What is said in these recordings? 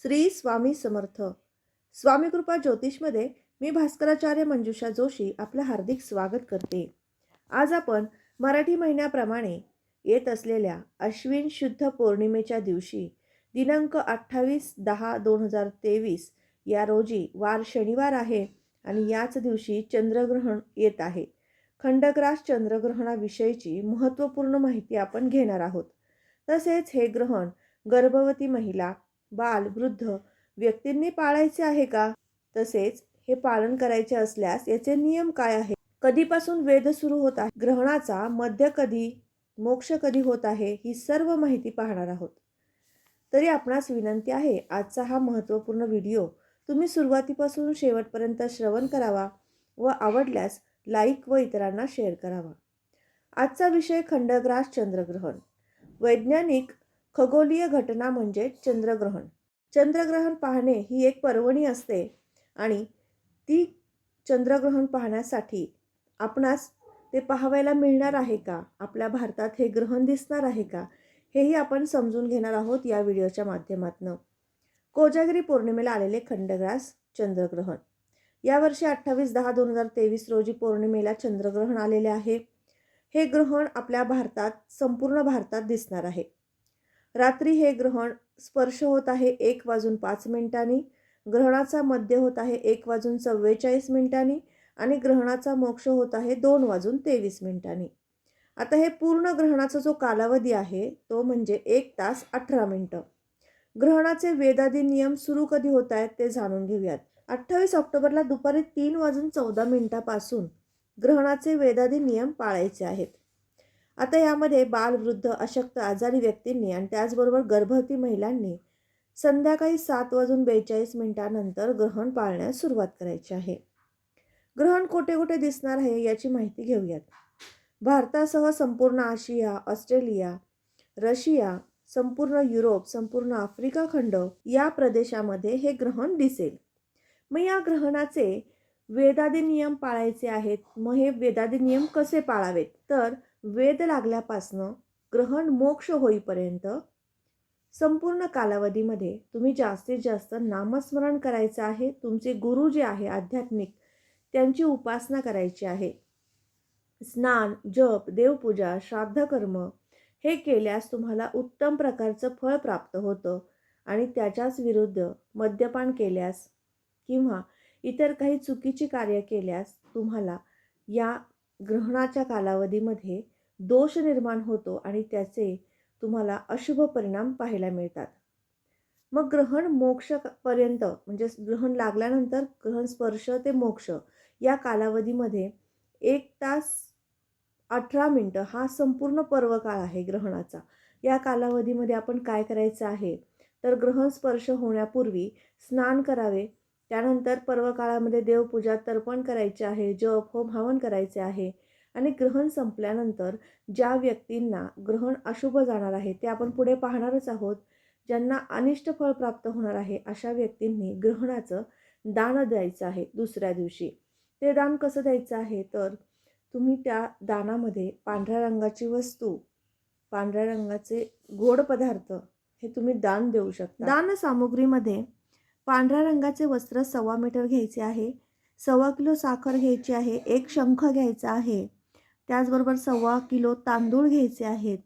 श्री स्वामी समर्थ. स्वामी कृपा ज्योतिषमध्ये मी भास्कराचार्य मंजुषा जोशी आपलं हार्दिक स्वागत करते. आज आपण मराठी महिन्याप्रमाणे येत असलेल्या अश्विन शुद्ध पौर्णिमेच्या दिवशी दिनांक 28/10/2023 या रोजी वार शनिवार आहे आणि याच दिवशी चंद्रग्रहण येत आहे. खंडग्रास चंद्रग्रहणाविषयीची महत्त्वपूर्ण माहिती आपण घेणार आहोत. तसेच हे ग्रहण गर्भवती महिला, बाल, वृद्ध व्यक्तींनी पाळायचे आहे का? तसेच हे पालन करायचे असल्यास याचे नियम काय आहेत? कधीपासून वेध सुरू होत आहे? ग्रहणाचा मध्य कधी, मोक्ष कधी होत आहे? ही सर्व माहिती पाहणार आहोत. तरी आपणास विनंती आहे, आजचा हा महत्त्वपूर्ण व्हिडिओ तुम्ही सुरुवातीपासून शेवटपर्यंत श्रवण करावा व आवडल्यास लाईक व इतरांना शेअर करावा. आजचा विषय खंडग्रास चंद्रग्रहण. वैज्ञानिक खगोलीय घटना म्हणजे चंद्रग्रहण. चंद्रग्रहण पाहणे ही एक पर्वणी असते आणि ती चंद्रग्रहण पाहण्यासाठी आपणास ते पाहायला मिळणार आहे का? आपल्या भारतात हे ग्रहण दिसणार आहे का? हेही आपण समजून घेणार आहोत या व्हिडिओच्या माध्यमातून. कोजागिरी पौर्णिमेला आलेले खंडग्रास चंद्रग्रहण. यावर्षी 28/10/2023 रोजी पौर्णिमेला चंद्रग्रहण आलेले आहे. हे ग्रहण आपल्या भारतात, संपूर्ण भारतात दिसणार आहे. रात्री हे ग्रहण स्पर्श होत आहे 1:05 ग्रहणाचा मध्य होत आहे 1:44 आणि ग्रहणाचा मोक्ष होत आहे 2:23. आता हे पूर्ण ग्रहणाचा जो कालावधी आहे तो म्हणजे 1 तास 18 मिनिटं. ग्रहणाचे वेदादी नियम सुरू कधी होत आहेत ते जाणून घेऊयात. 28 ऑक्टोबरला दुपारी 3:14 पासून ग्रहणाचे वेदादी नियम पाळायचे आहेत. आता यामध्ये बाल, वृद्ध, अशक्त, आजारी व्यक्तींनी आणि त्याचबरोबर गर्भवती महिलांनी संध्याकाळी 7:42 नंतर ग्रहण पाळण्यास सुरुवात करायची आहे. ग्रहण कुठे कुठे दिसणार आहे याची माहिती घेऊयात. भारतासह संपूर्ण आशिया, ऑस्ट्रेलिया, रशिया, संपूर्ण युरोप, संपूर्ण आफ्रिका खंड या प्रदेशामध्ये हे ग्रहण दिसेल. मग या ग्रहणाचे वेदादी नियम पाळायचे आहेत. मग हे वेदादी नियम कसे पाळावेत? तर वेद लागल्यापासनं ग्रहण मोक्ष होईपर्यंत संपूर्ण कालावधीमध्ये तुम्ही जास्तीत जास्त नामस्मरण करायचं आहे. तुमचे गुरु जे आहे आध्यात्मिक त्यांची उपासना करायची आहे. स्नान, जप, देवपूजा, श्राद्धकर्म हे केल्यास तुम्हाला उत्तम प्रकारचं फळ प्राप्त होतं आणि त्याच्याच विरुद्ध मद्यपान केल्यास किंवा इतर काही चुकीची कार्य केल्यास तुम्हाला या ग्रहणाच्या कालावधीमध्ये दोष निर्माण होतो आणि त्याचे तुम्हाला अशुभ परिणाम पाहायला मिळतात. मग ग्रहण मोक्षपर्यंत म्हणजे ग्रहण लागल्यानंतर ग्रहण स्पर्श ते मोक्ष या कालावधीमध्ये 1 तास 18 मिनिटं हा संपूर्ण पर्वकाळ आहे ग्रहणाचा. या कालावधीमध्ये आपण काय करायचं आहे तर ग्रहण स्पर्श होण्यापूर्वी स्नान करावे. त्यानंतर पर्वकाळामध्ये देवपूजा, तर्पण करायचे आहे, जप, होम, हवन करायचे आहे आणि ग्रहण संपल्यानंतर ज्या व्यक्तींना ग्रहण अशुभ जाणार आहे ते आपण पुढे पाहणारच आहोत. ज्यांना अनिष्ट फळ प्राप्त होणार आहे अशा व्यक्तींनी ग्रहणाचं दान द्यायचं आहे दुसऱ्या दिवशी. ते दान कसं द्यायचं आहे तर तुम्ही त्या दानामध्ये पांढऱ्या रंगाची वस्तू, पांढऱ्या रंगाचे गोड पदार्थ हे तुम्ही दान देऊ शकता. दान सामुग्रीमध्ये पांढऱ्या रंगाचे वस्त्र 1.25 मीटर घ्यायचे आहे, 1.25 किलो साखर घ्यायची आहे, 1 शंख घ्यायचा आहे, त्याचबरोबर 1.25 किलो तांदूळ घ्यायचे आहेत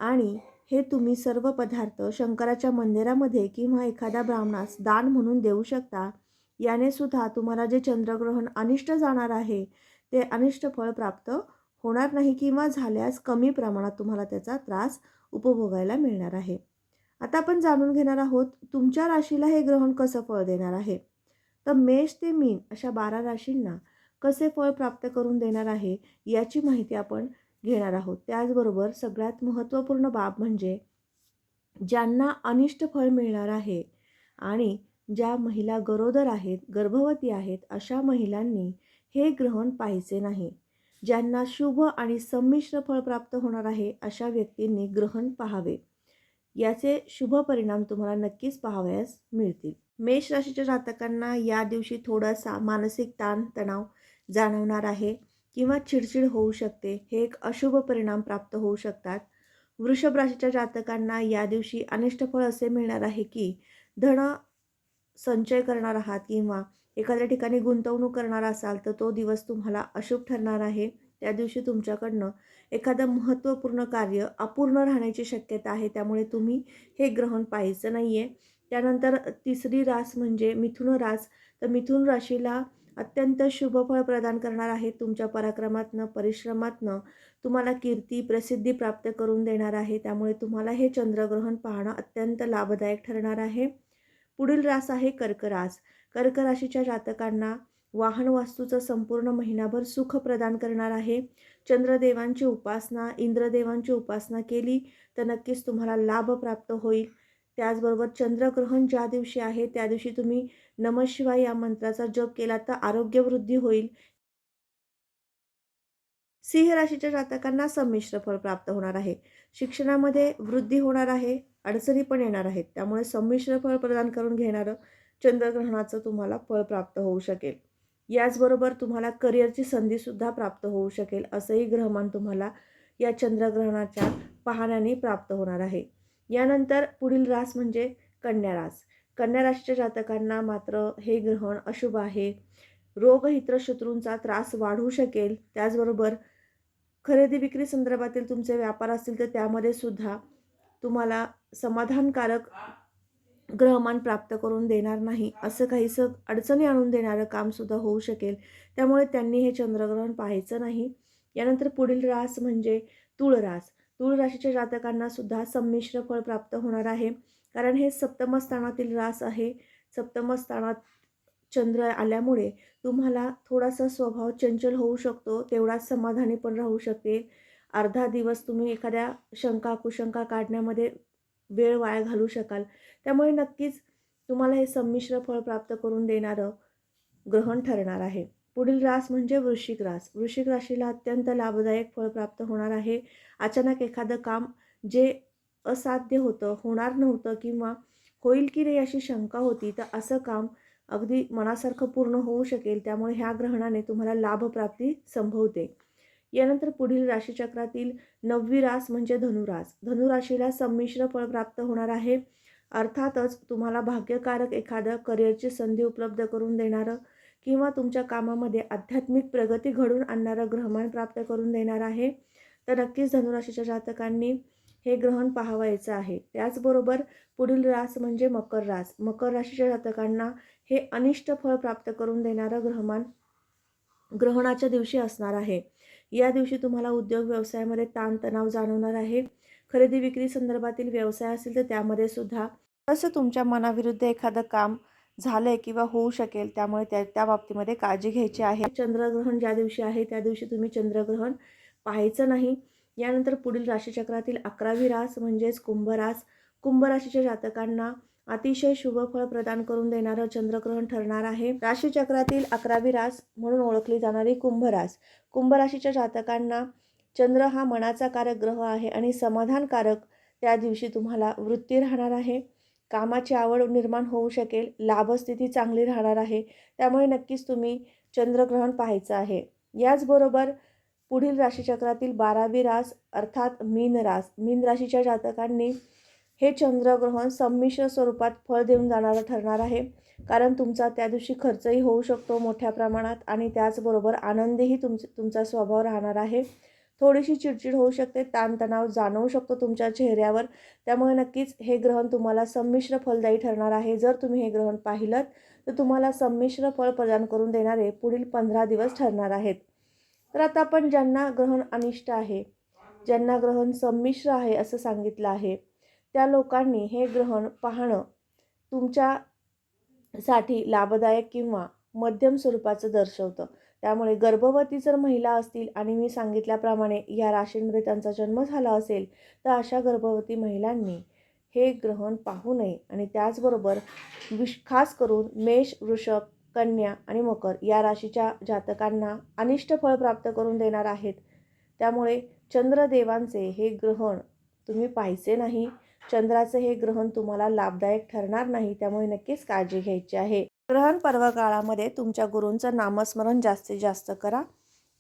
आणि हे तुम्ही सर्व पदार्थ शंकराच्या मंदिरामध्ये किंवा एखाद्या ब्राह्मणास दान म्हणून देऊ शकता. याने सुद्धा तुम्हाला जे चंद्रग्रहण अनिष्ट जाणार आहे ते अनिष्ट फळ प्राप्त होणार नाही किंवा झाल्यास कमी प्रमाणात तुम्हाला त्याचा त्रास उपभोगायला मिळणार आहे. आता आपण जाणून घेणार आहोत तुमच्या राशीला हे ग्रहण कसं फळ देणार आहे. तर मेष ते मीन अशा 12 राशींना कसे फळ प्राप्त करून देणार आहे याची माहिती आपण घेणार आहोत. त्याचबरोबर सगळ्यात महत्त्वपूर्ण बाब म्हणजे ज्यांना अनिष्ट फळ मिळणार आहे आणि ज्या महिला गरोदर आहेत, गर्भवती आहेत अशा महिलांनी हे ग्रहण पाहायचे नाही. ज्यांना शुभ आणि संमिश्र फळ प्राप्त होणार आहे अशा व्यक्तींनी ग्रहण पाहावे. याचे शुभ परिणाम तुम्हाला नक्कीच पाहावयास मिळतील. मेष राशीच्या जातकांना या दिवशी थोडासा मानसिक ताण तणाव जाणवणार आहे किंवा चिडचिड होऊ शकते. हे एक अशुभ परिणाम प्राप्त होऊ शकतात. वृषभ राशीच्या जातकांना या दिवशी अनिष्ट फळ असे मिळणार आहे की धन संचय करणार आहात किंवा एखाद्या ठिकाणी गुंतवणूक करणार असाल तर तो दिवस तुम्हाला अशुभ ठरणार आहे. त्या दिवशी तुमच्याकडनं एखादं महत्त्वपूर्ण कार्य अपूर्ण राहण्याची शक्यता आहे. त्यामुळे तुम्ही हे ग्रहण पाहायचं नाही आहे. त्यानंतर तिसरी रास म्हणजे मिथुन रास. तर मिथुन राशीला अत्यंत शुभ फळ प्रदान करणार आहे. तुमच्या पराक्रमातनं, परिश्रमातनं तुम्हाला कीर्ती, प्रसिद्धी प्राप्त करून देणार आहे. त्यामुळे तुम्हाला हे चंद्रग्रहण पाहणं अत्यंत लाभदायक ठरणार आहे. पुढील रास आहे कर्क रास. कर्क राशीच्या जातकांना वाहन वास्तूचं संपूर्ण महिनाभर सुख प्रदान करणार आहे. चंद्रदेवांची उपासना, इंद्रदेवांची उपासना केली तर नक्कीच तुम्हाला लाभ प्राप्त होईल. त्याचबरोबर चंद्रग्रहण ज्या दिवशी आहे त्या दिवशी तुम्ही नमः शिवाय या मंत्राचा जप केला तर आरोग्यवृद्धी होईल. सिंह राशीच्या जातकांना संमिश्र फळ प्राप्त होणार आहे. शिक्षणामध्ये वृद्धी होणार आहे, अडचणी पण येणार आहेत. त्यामुळे संमिश्र फळ प्रदान करून घेणारं चंद्रग्रहणाचं तुम्हाला फळ प्राप्त होऊ शकेल. याचबरोबर तुम्हाला करिअरची संधीसुद्धा प्राप्त होऊ शकेल. असंही ग्रहमान तुम्हाला या चंद्रग्रहणाच्या पाहण्याने प्राप्त होणार आहे. यानंतर पुढील रास म्हणजे कन्या रास. कन्या राशीच्या जातकांना मात्र हे ग्रहण अशुभ आहे. रोगहित्र शत्रूंचा त्रास वाढू शकेल. त्याचबरोबर खरेदी विक्री संदर्भातील तुमचे व्यापार असतील तर त्यामध्ये सुद्धा तुम्हाला समाधानकारक ग्रहमान प्राप्त करून देणार नाही. असं काहीसं अडचणी आणून देणारं कामसुद्धा होऊ शकेल. त्यामुळे त्यांनी हे चंद्रग्रहण पाहायचं नाही. यानंतर पुढील रास म्हणजे तुळ रास. तुळ राशीच्या जातकांना सुद्धा संमिश्र फळ प्राप्त होणार आहे. कारण हे सप्तम स्थानातील रास आहे. सप्तम स्थानात चंद्र आल्यामुळे तुम्हाला थोडासा स्वभाव चंचल होऊ शकतो. तेवढाच समाधानी पण राहू शकते. अर्धा दिवस तुम्ही एखाद्या शंका कुशंका काढण्यामध्ये वेळ वाया घालवू शकाल. त्यामुळे नक्कीच तुम्हाला हे संमिश्र फळ प्राप्त करून देणारं ग्रहण ठरणार आहे. पुढील रास म्हणजे वृश्चिक रास. वृश्चिक राशीला अत्यंत लाभदायक फळ प्राप्त होणार आहे. अचानक एखादं काम जे असाध्य होतं, होणार नव्हतं किंवा होईल की नाही अशी शंका होती, तर असं काम अगदी मनासारखं पूर्ण होऊ शकेल. त्यामुळे ह्या ग्रहणाने तुम्हाला लाभप्राप्ती संभवते. यानंतर पुढील राशीचक्रातील 9वी रास म्हणजे धनुरास. धनुराशीला संमिश्र फळ प्राप्त होणार आहे. अर्थातच तुम्हाला भाग्यकारक एखादं करिअरची संधी उपलब्ध करून देणारं किंवा तुमच्या कामामध्ये आध्यात्मिक प्रगती घडून आणणारं ग्रहमान प्राप्त करून देणार आहे. तर नक्कीच धनुराशीच्या जातकांनी हे ग्रहण पाहावायचं आहे. त्याचबरोबर पुढील रास म्हणजे मकर रास. मकर राशीच्या जातकांना हे अनिष्ट फळ प्राप्त करून देणारं ग्रहमान ग्रहणाच्या दिवशी असणार आहे. या दिवशी तुम्हाला उद्योग व्यवसायामध्ये ताणतणाव जाणवणार आहे. खरेदी विक्री संदर्भातील व्यवसाय असेल तर त्यामध्ये सुद्धा असं तुमच्या मनाविरुद्ध एखादं काम झालंय किंवा होऊ शकेल. त्यामुळे त्या बाबतीमध्ये काळजी घ्यायची आहे. चंद्रग्रहण ज्या दिवशी आहे त्या दिवशी तुम्ही चंद्रग्रहण पाहायचं नाही. यानंतर पुढील राशीचक्रातील 11वी रास म्हणजेच कुंभ रास. कुंभ राशीच्या जातकांना अतिशय शुभ फळ प्रदान करून देणारं चंद्रग्रहण ठरणार आहे. राशीचक्रातील 11वी रास म्हणून ओळखली जाणारी कुंभ रास. कुंभ राशीच्या जातकांना चंद्र हा मनाचा कारक ग्रह आहे आणि समाधानकारक त्या दिवशी तुम्हाला वृत्ती राहणार आहे. कामाची आवड निर्माण होऊ शकेल. लाभस्थिती चांगली राहणार आहे. त्यामुळे नक्कीच तुम्ही चंद्रग्रहण पाहायचं आहे. याचबरोबर पुढील राशीचक्रातील 12वी रास अर्थात मीन रास. मीन राशीच्या जातकांनी हे चंद्रग्रहण संमिश्र स्वरूपात फळ देऊन जाणारं ठरणार आहे. कारण तुमचा त्या दिवशी खर्चही होऊ शकतो मोठ्या प्रमाणात आणि त्याचबरोबर आनंदीही तुमचा स्वभाव राहणार आहे. थोडीशी चिडचिड होऊ शकते, ताणतणाव जाणवू शकतो तुमच्या चेहऱ्यावर. त्यामुळे नक्कीच हे ग्रहण तुम्हाला संमिश्र फलदायी ठरणार आहे. जर तुम्ही हे ग्रहण पाहिलं तर तुम्हाला संमिश्र फळ प्रदान करून देणारे पुढील 15 दिवस ठरणार आहेत. तर आता आपण ज्यांना ग्रहण अनिष्ट आहे, ज्यांना ग्रहण संमिश्र आहे असं सांगितलं आहे, त्या लोकांनी हे ग्रहण पाहणं तुमच्यासाठी लाभदायक किंवा मध्यम स्वरूपाचं दर्शवतं. त्यामुळे गर्भवती जर महिला असतील आणि मी सांगितल्याप्रमाणे या राशींमध्ये त्यांचा जन्म झाला असेल तर अशा गर्भवती महिलांनी हे ग्रहण पाहू नये. आणि त्याचबरोबर खास करून मेष, वृषभ, कन्या आणि मकर या राशीच्या जातकांना अनिष्ट फळ प्राप्त करून देणार आहेत. त्यामुळे चंद्रदेवांचे हे ग्रहण तुम्ही पाहायचे नाही. चंद्राचं हे ग्रहण तुम्हाला लाभदायक ठरणार नाही. त्यामुळे नक्कीच काळजी घ्यायची आहे. ग्रहण पर्व काळामध्ये तुमच्या गुरूंचं नामस्मरण जास्तीत जास्त करा.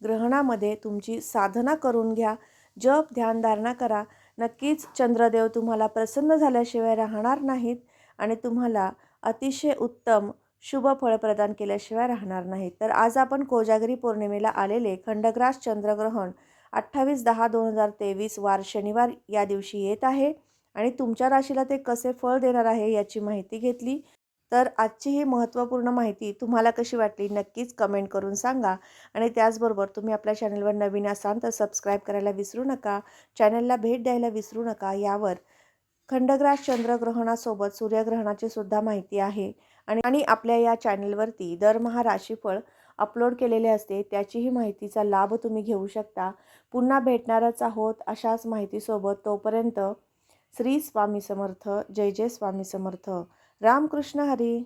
ग्रहणामध्ये तुमची साधना करून घ्या. जप ध्यानधारणा करा. नक्कीच चंद्रदेव तुम्हाला प्रसन्न झाल्याशिवाय राहणार नाहीत आणि तुम्हाला अतिशय उत्तम शुभ फळ प्रदान केल्याशिवाय राहणार नाही. तर आज आपण कोजागरी पौर्णिमेला आलेले खंडग्रास चंद्रग्रहण 28/10/2023 वार शनिवार या दिवशी येत आहे आणि तुमच्या राशीला ते कसे फळ देणार आहे याची माहिती घेतली. तर आजची ही महत्त्वपूर्ण माहिती तुम्हाला कशी वाटली नक्कीच कमेंट करून सांगा. आणि त्याचबरोबर तुम्ही आपल्या चॅनलवर नवीन असाल तर सबस्क्राईब करायला विसरू नका. चॅनलला भेट द्यायला विसरू नका. यावर खंडग्रास चंद्रग्रहणासोबत सूर्यग्रहणाची सुद्धा माहिती आहे आणि आपल्या या चॅनलवरती दरमहा राशीफळ अपलोड केलेले असते. त्याचीही माहितीचा लाभ तुम्ही घेऊ शकता. पुन्हा भेटणारच आहोत अशाच माहितीसोबत. तोपर्यंत श्री स्वामी समर्थ. जय जय स्वामी समर्थ. रामकृष्ण हरी.